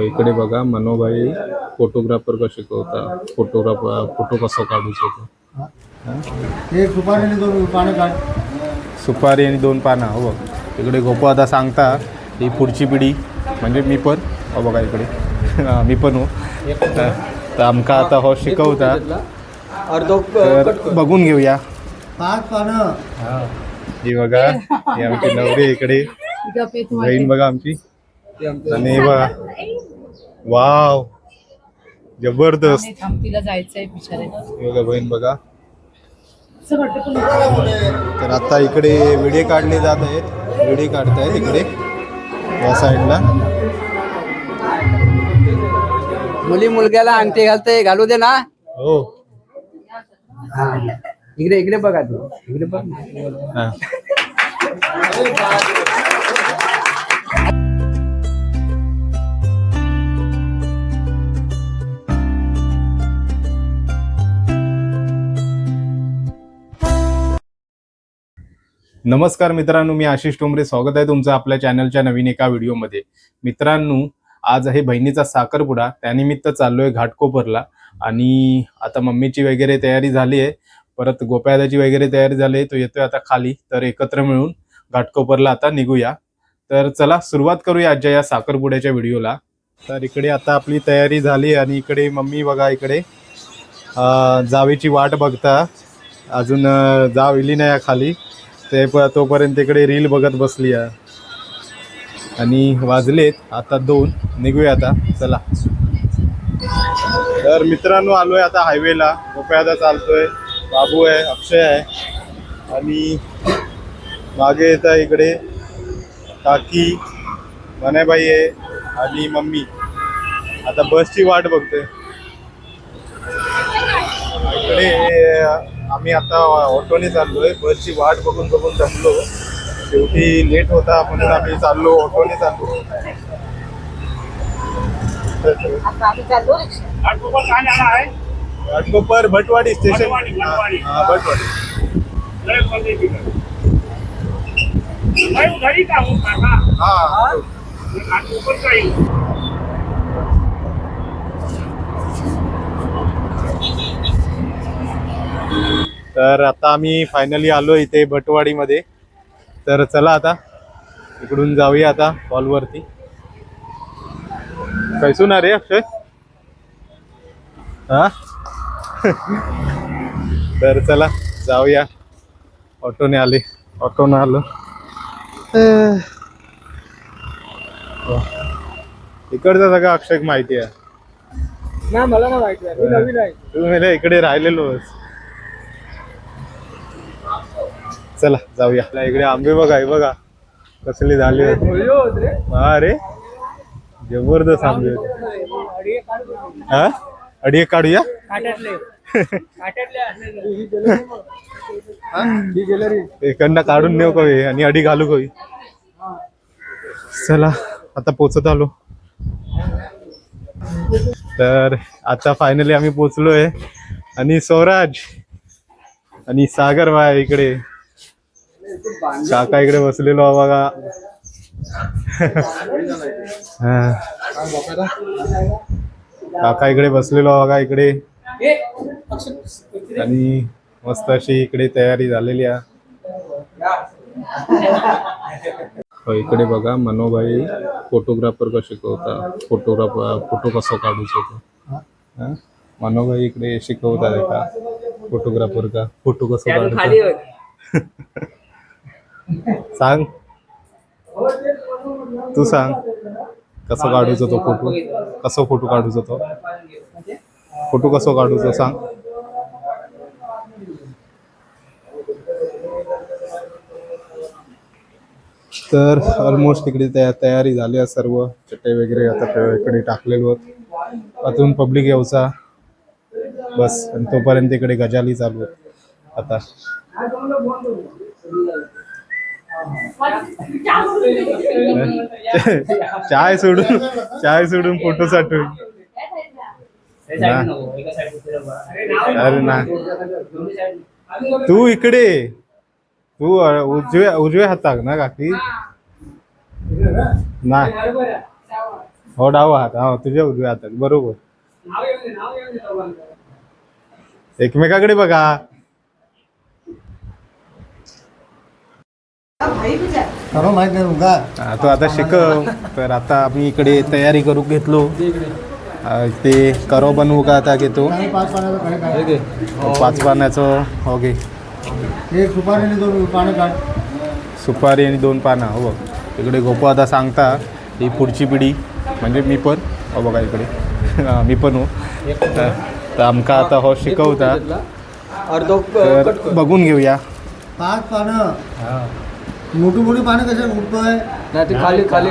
इकडे बघा मनोभाई फोटोग्राफर का शिकवता. फोटो कसं काढूचं तो. एक सुपारी आणि दोन पानं काढ. सुपारी आणि 2 पानं. हो बघ इकडे गोपा आता सांगता ही पुढची पिढी म्हणजे मी पण. हो बघा इकडे मी पण हो. तर आमका आता हो शिकवता तर बघून घेऊया. 5 पानं. ही बघा ही आमची नवरी इकडे. बहीण बघा आमची. आणि हे बघा वाव जबरदस्त. तिला जायचंय बिचारायला. हे बघा बहीण बघा. तर आता इकडे व्हिडिओ काढले जात आहेत. व्हिडिओ काढतायत इकडे या साईडला. मुली मुलग्याला अंगठी घालते घालू दे ना. हो इकडे इकडे बघा तू इकडे बघ. हा. नमस्कार मित्रांनो, मी आशिष टोमरे. स्वागत आहे तुमचं आपल्या चॅनलच्या नवीन एका व्हिडिओमध्ये. मित्रांनो, आज आहे बहिणीचा साखरपुडा. त्यानिमित्त चाललोय घाटकोपरला. आणि आता मम्मीची वगैरे तयारी झाली आहे, परत गोप्यादाची वगैरे तयारी झाली आहे. तो येतोय आता खाली. तर एकत्र मिळून घाटकोपरला आता निघूया. तर चला सुरुवात करूया आजच्या या साखरपुड्याच्या व्हिडिओला. तर इकडे आता आपली तयारी झाली आणि इकडे मम्मी बघा इकडे जावेची वाट बघता. अजून जाव इली नाही खाली. ते तोपर्यंत इकडे रील बघत बसली आहे. आणि वाजलेत आता 2. निघूया आता चला. तर मित्रांनो आलोय आता हायवेला. गोप्यादा चालतोय, बाबू आहे, अक्षय आहे आणि मागे येत आहे इकडे काकी, मनाबाई आहे आणि मम्मी. आता बसची वाट बघतोय. इकडे आम्ही आता ऑटोने चाललोय. बसची वाट बघून बघून जमलो. शेवटी लेट होता म्हणून आम्ही चाललो ऑटोने चाललो. घाटकोपर भटवाडी स्टेशन. भटवाडी. तर आता आम्ही फायनली आलो इथे भटवाडीमध्ये. तर चला आता इकडून जाऊया आता हॉलवरती. कैसून रे अक्षय. हा तर चला जाऊया. ऑटोने आले. ऑटोने आलो. इकडचा सगळं अक्षय माहिती आहे ना. मला ना माहिती आहे, मी नवीन आहे. तू मला इकडे राहिलेलोस. चला जाऊया. इकडे आंबे बघा, हे बघा कसली झाली. हा रे जबरदस्त आंबे होते. हा अडी काढूया. इकडनं काढून नेऊ कवी आणि अडी घालू कवी. चला आता पोचत आलो. तर आता फायनली आम्ही पोचलोय. आणि स्वराज आणि सागर बाय इकडे. काका इकडे बसलेलो बघा. काका इकडे बसलेलो बघा इकडे. आणि मस्त अशी इकडे तयारी झालेली आहे. इकडे बघा मनोभाई फोटोग्राफर का शिकवता. फोटो कसं काढूचं तो. मनोभाई इकडे शिकवतात का फोटोग्राफर का फोटो कसं काढूचं. सांग तू सांग कसं काढूचं तो फोटो. कसं फोटो काढूचं तो. फोटो कसं काढूचं सांग. तर ऑलमोस्ट इकडे तयारी झाली आहे सर्व. चटई वगैरे आता इकडे टाकलेलो आहोत. अजून पब्लिक यायचा बस. आणि तोपर्यंत इकडे गजाली चालू आहे आता. चाय सोडून फोटो साठवून. अरे ना तू इकडे. तू उजव्या हाताक ना काकी. नाही हो डावा हात, हा तुझ्या उजव्या हातात बरोबर. एकमेकाकडे बघा. सर्व माहित नाही तुमका. हा, तो आता शिकव. तर आता आम्ही इकडे तयारी करू घेतलो. ते करो बनवू का आता घेतो. आणि 5 पाण्याचं काय काय 5 पाण्याचं हो घे. एक सुपारी आणि 2 पानं काढ. सुपारी आणि 2 पानं हो बघ. इकडे गोपा आता सांगता ही पुढची पिढी म्हणजे मी पण हो बघा इकडे हा, मी पण हो. तर आमका आता हो शिकवता तर बघून घेऊया. 5 पानं. मोठी मोठी पानं कशा उठतोय. नाही ती खाली खाली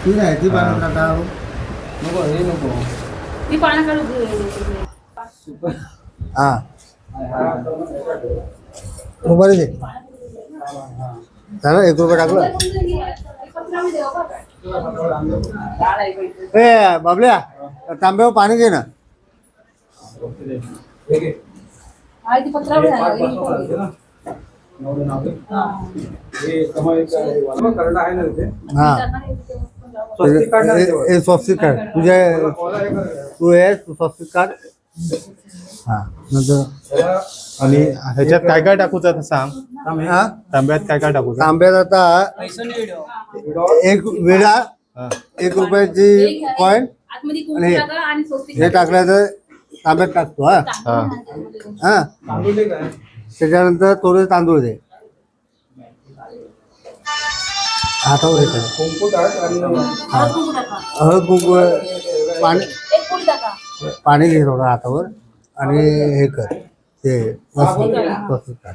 ती नाही ती पानं टाका. नको हे नको. ती पानं काढू. हा सुपारी दे. झालं 1 रुपया टाकलं. ए बाबल्या तांब्यावर पाणी घे ना. आई ती पत्रावळी आहे. हा हे स्वस्तिक काढ. तुझ्या तू आहे स्वस्तिक काढ. हा नंतर आणि ह्याच्यात काय काय टाकूचं आता सांग. हा तांब्यात काय काय टाकूचं. तांब्यात आता 1 विडा, हा. 1 रुपयाची कॉइन आतमध्ये आणि कुंकू टाका आणि स्वस्तिक हे टाकलं तर तांब्यात टाकतो. हा हा. हा त्याच्यानंतर थोडे तांदूळ दे. हातावर हे कर. कुंकू टाका. हळद कुंकू पाणी एक फूल टाका. पाणी घे थोडं हातावर आणि हे कर ते स्वस्तिक काढ.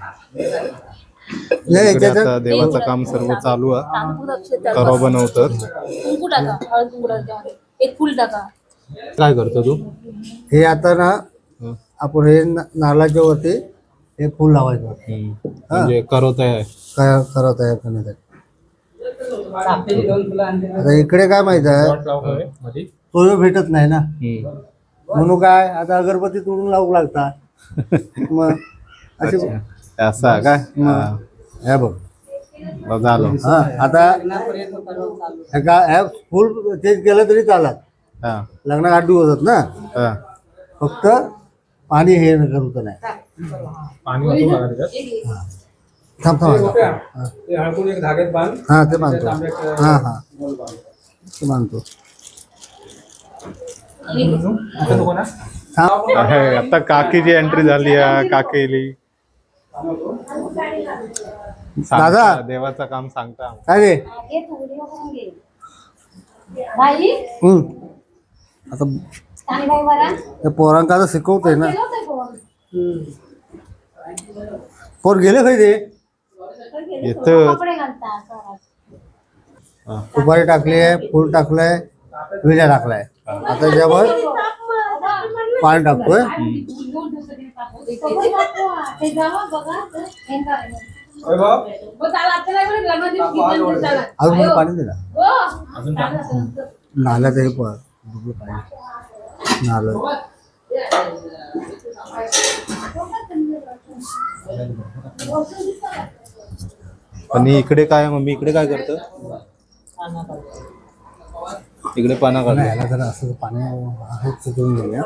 नाही इकडे आता त्याच्यात देवाचं काम सर्व चालू आहे. तांदूळ अक्षर करो बनवतात. कुंकू टाका. हळद कुंकू टाका त्यामध्ये. एक फूल टाका. काय करतो तू. हे आता ना हं. आपण हे नारळाच्या वरती हे फूल लावायचं. म्हणजे करत आहे. काय करत आहे करण्यासाठी. आता इकडे काय माहित आहे तो भेटत नाही ना म्हणून काय आता अगरबत्ती तोडून लावू लागतात. मग असे असं आहे काय. हा. हे बघ हो, झालं. हा आता हे फुल चेंज केलं तरी चालत. हा. लग्नात 8 दिवस होतात ना. हा. फक्त पाणी हे करूच नाही. थांब थांब हा. हा ते बांधतो. हा हा ते बांधतो. थांब. आहे, आता काकीची एंट्री झाली आहे. काकीली दादा. देवाचं काम सांगता. काय रे बाई आता आणि बाई बरा. त्या पोरांका आता शिकवतोय ना. केलं होतं कोण? पोर गेले खाई ते येतं. कपडे घालता घरात. हा. सुपारी टाकली आहे, फूल टाकलंय, विड्या टाकलाय. आता त्याच्यावर पाणी टाकतोय. ते जावा बघा तर हे करायचं. हो, चाला, आता नाही बरं, लग्नात दिवशी घेतलं तर चाला. अजून मला पाणी दे ना. हो. चालेल. नाल्यात हे पाणी नालं. आणि इकडे काय मम्मी इकडे काय करतं. इकडे पाना काढतो. याला जरा असं पाणी आहे घेऊन घेऊया.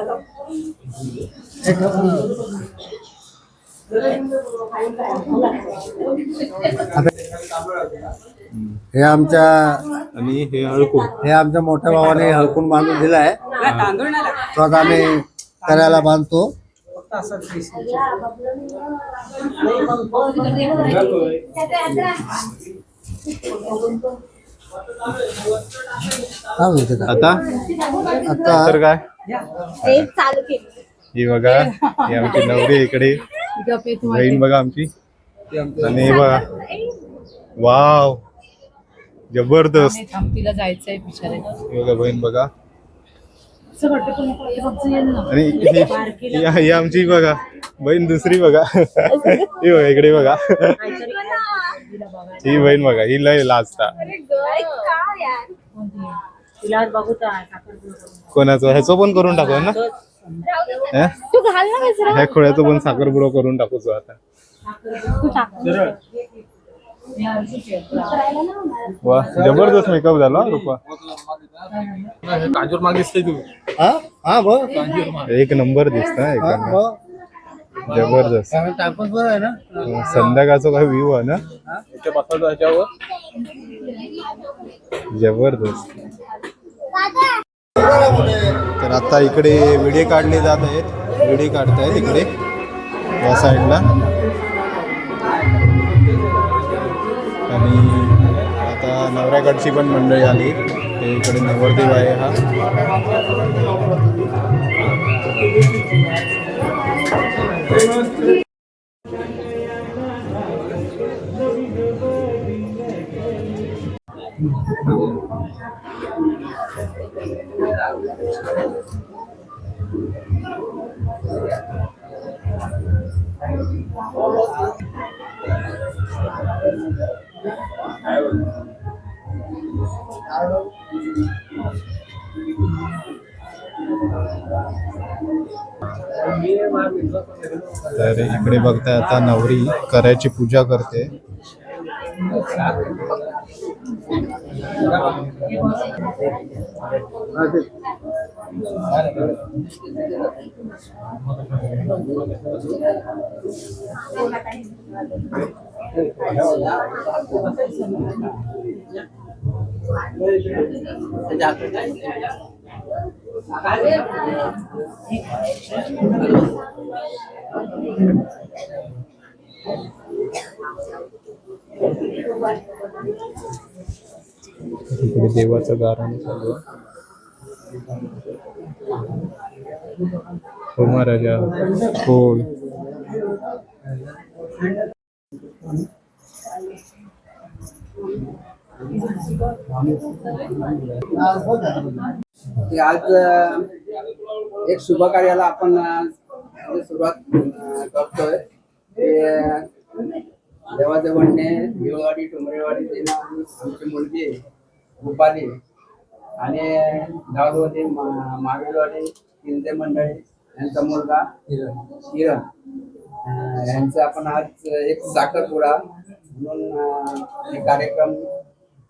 हे आमच्या आणि हे अळकू. हे आमच्या मोठ्या भावाने हळकून बांधून दिलाय. तो आता आम्ही करायला बांधतो. आता आता तर काय चालू केलं. ही बघा ही आमची नवरी इकडे. बहीण बघा आमची. आणि हे बघा वाव जबरदस्त. तिला जायचंय बिचारे. ही बघा बहीण बघा. असं वाटतं पण हे फक्त येईल ना. आणि ही आमची बघा बहीण दुसरी बघा. ही बघा इकडे बघा. ही बहीण बघा ही लय लाजता. कोणाचं ह्याचं पण करून टाकू ना. तू घाल ना. ह्या खोळ्याचं पण साखरपुडा करून टाकूचो आता. तू टाक. वा जबरदस्त मेकअप झाला हा, रुपा काजूर माग दिसतोय तू. हा हा भाऊ एक नंबर दिसता एक हा नंबर. भाऊ जबरदस्त टाकून बरं आहे ना संध्याकाळचा काय व्ह्यू आहे ना इथे बसवतो ह्याच्यावर. जबरदस्त. तर आता इकडे विडे काढले जात आहेत विडे काढतायत इकडे या साईडला आणि आता नवऱ्याकडची पण मंडळी आली ते इकडे नवरदेव आहे हा तर इकडे बघताय आता नवरी करायची पूजा करते इकडे देवाचं गाणं चालू आहे. हो महाराजा हो आज एक शुभ कार्याला आपण सुरुवात करतोय. ते देवाचे म्हणणे भिववाडी टुमरेवाडी आमची मुलगी रुपाली आणि गाववाडी मावेलवाडी किंदे मंडळी यांचा मुलगा किरण यांचा आपण आज एक साखरपुडा म्हणून एक कार्यक्रम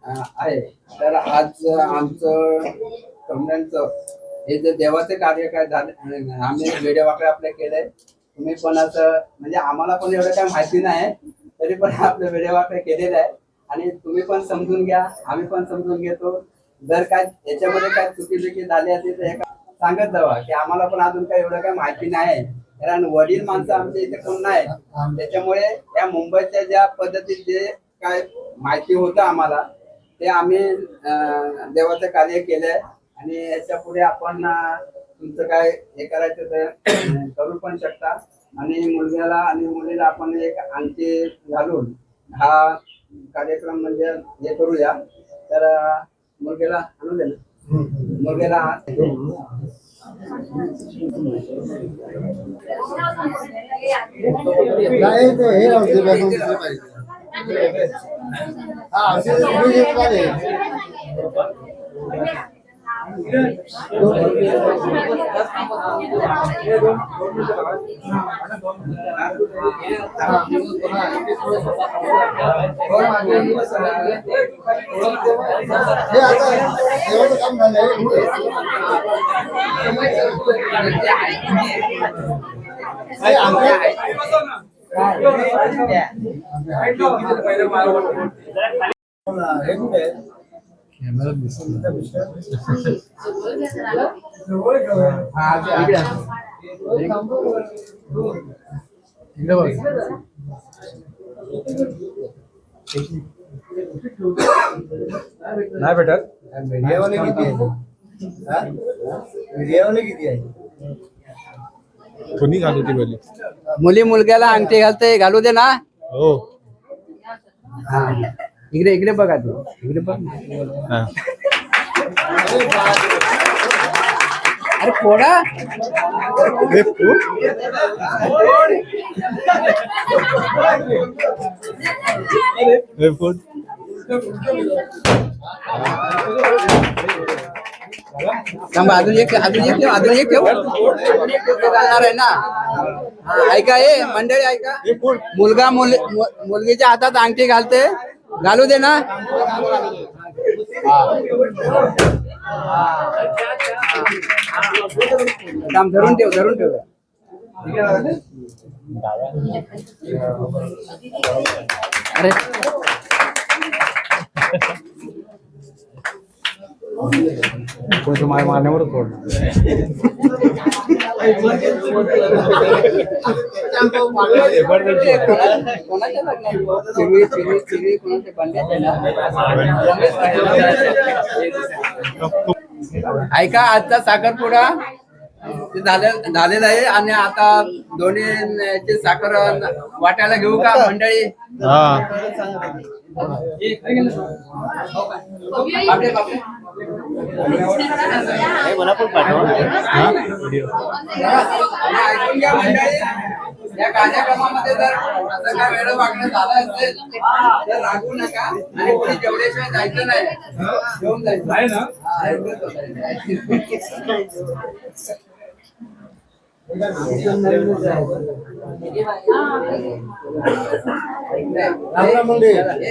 आहे. तर आज आमचं कमल्यांचं हे जे देवाचे कार्य काय झाले आम्ही वेड्या वाकड्या आपले केले. तुम्ही पण असं म्हणजे आम्हाला पण एवढं काय माहिती नाही तरी पण आपले वेड्या वाकड्या केलेले आहे आणि तुम्ही पण समजून घ्या आम्ही पण समजून घेतो. जर काय याच्यामध्ये काय चुकी झाली असेल तर हे सांगत जावा की आम्हाला पण अजून काय एवढं काय माहिती नाही. कारण वडील माणसं आमच्या इथे कोण नाही त्याच्यामुळे या मुंबईच्या ज्या पद्धतीत जे काय माहिती होतं आम्हाला ते आम्ही देवाचं कार्य केलंय आणि याच्या पुढे आपण तुमचं काय हे करायचं तर करू पण शकता. आणि मुलग्याला आणि मुलीला आपण एक अंगठी घालून हा कार्यक्रम म्हणजे हे करूया. तर मुलग्याला आणू दे ना मुलग्याला नाही ते हे राहते हा देवाचं काम झालंय नाही भेटत. मीडियावाले किती आहे मीडियावाले किती आहे कोणी घालू ती बोली मुली मुलग्याला अंगठी घालते घालू दे ना. हो हा इकडे इकडे बघा तू इकडे बघ. हा. अरे फोडा हे फूल? हे फूल? थांबा अजून एक ठेव घालणार आहे ना. ऐका हे मंडळी ऐका मुलगा मुलगीच्या हातात अंगठी घालते घालू दे ना. थांब, धरून ठेव, धरून ठेव. अरे तुम्हाला मारण्यावरच सोडणार. कोणाच्या लग्नात? चिरवी कोणाच्या बंड्याच्या ना? ऐका, आजचा साखरपुडा झालेला आहे आणि आता दोन्ही साखर वाटायला घेऊ का मंडळी? बापरे, बापरे. मला पण पाठवा. ऐकून घ्या मंडळी, या कार्यक्रमामध्ये जर असं काय वेळ वागणं झालं असेल तर रागवू नका आणि कोणी जेवढ्याशिवाय जायचं नाही, घेऊन जायचं आहे ना.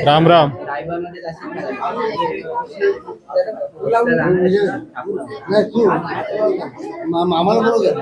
राम राम. नाही तू आम्हाला बरोबर.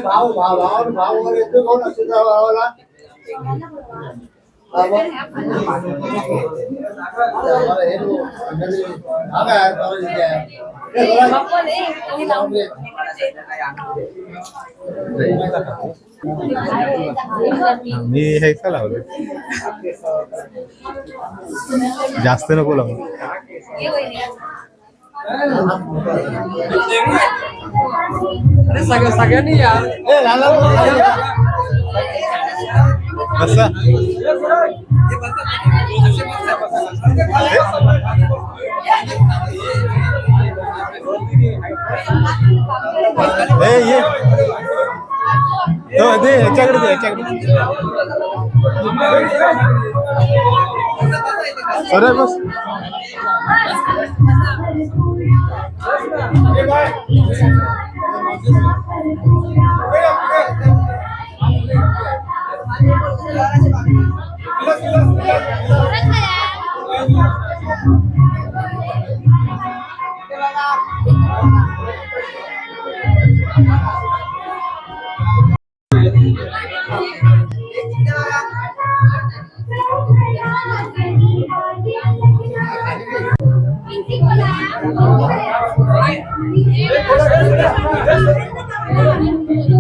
भाव भाव भाव वगैरे येतो कोण असतो त्या भावाला? मी हे का लावलं जास्त नको लावू. सगळ्यांनी या. कसं ये दे याच्याकडे दे याच्याकडे. अरे बस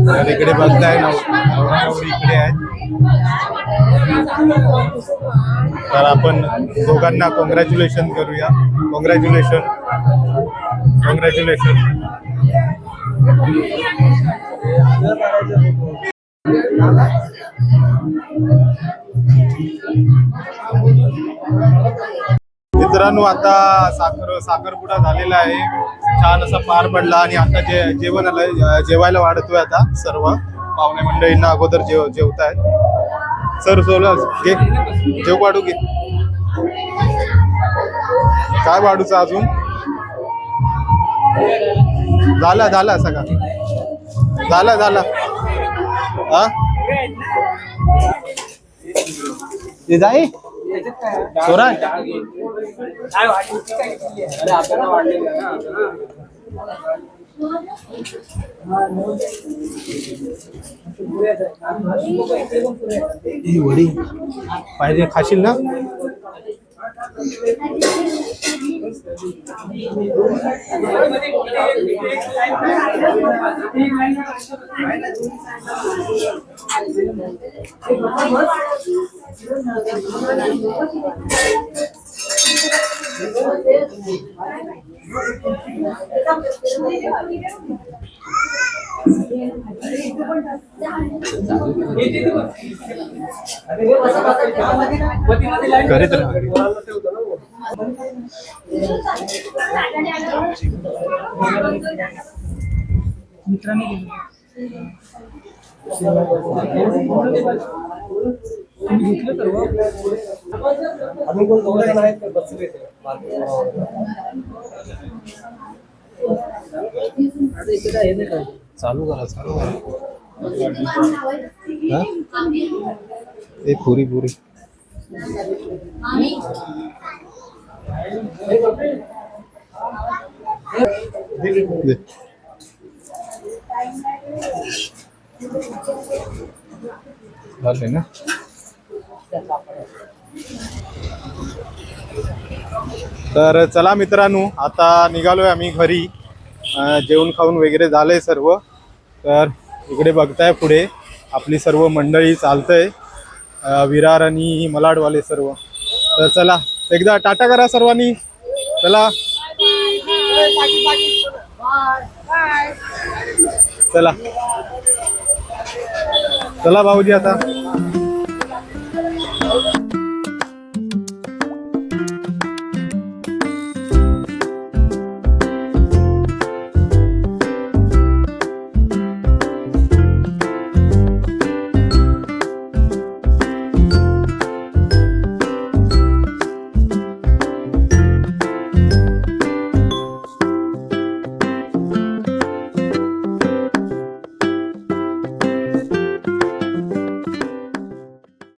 तर इकडे बघताय नवरा नवरी इकडे आहे. तर आपण दोघांना कॉंग्रॅच्युलेशन करूया. Congratulation congratulation. मित्रांनो, आता साखरपुडा झालेला आहे, छान असा पार पडला आणि आता जेवण आलंय, जेवायला वाढतोय आता. सर्व पाहुणे मंडळींना अगोदर जेवतायत. सर सोला घे जेव वाढू घे. काय वाढूचं अजून? झाला सगळा झाला. हा ते जाई सोरा वडी पाहिजे खाशील ना? घरीच राहा. चालू करा चालू करा. हा? ए पुरी पुरी दे. झाले ना. तर चला मित्रांनो, आता निघालोय आम्ही घरी. जेवण खाऊन वगैरे झालंय सर्व. तर इकडे बघताय पुढे आपली सर्व मंडळी चालतंय, विरार आणि मलाडवाले सर्व. तर चला एकदा टाटा करा सर्वांनी. चला चला चला भाऊजी आता.